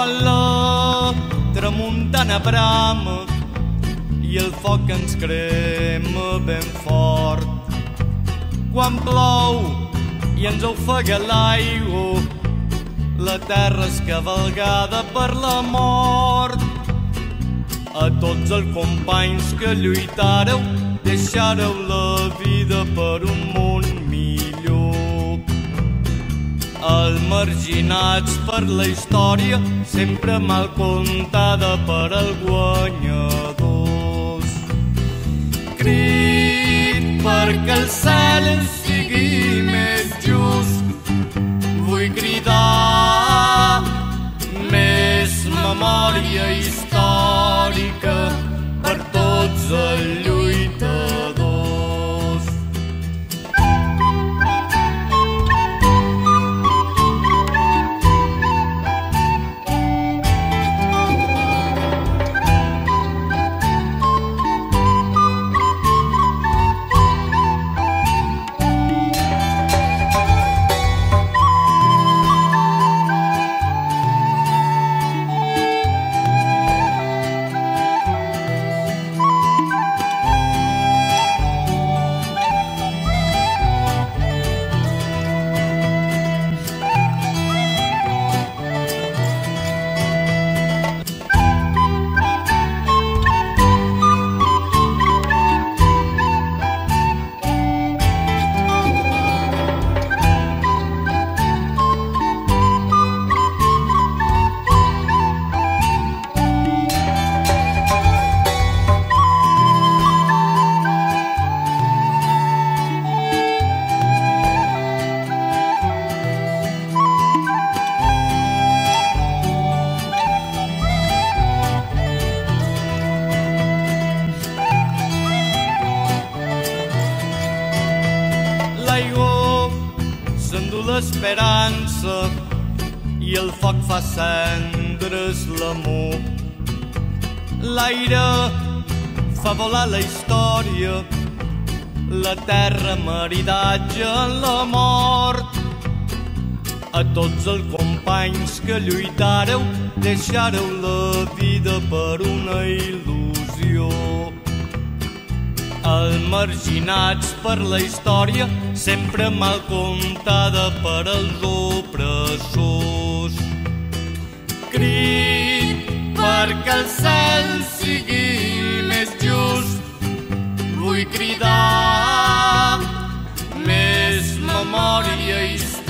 quan la tramuntana brama i el foc ens crema ben fort. Quan plou i ens ofega l'aigua, la terra és cavalgada per la mort. A tots els companys que lluitareu, deixareu la vida per un món millor. Els marginats per la història, sempre mal contada per als guanyadors. Crit perquè el cel sigui més just, vull cridar més memòria històrica per tots els lluitadors. L'aigua s'endú l'esperança i el foc fa cendres l'amor. L'aire fa volar la història, la terra maridatge en la mort. A tots els companys que lluitareu, deixareu la vida per una il·lusió. Els marginats per la història, sempre mal contada per als opressors. Crit perquè el cel sigui més just, vull cridar més memòria històrica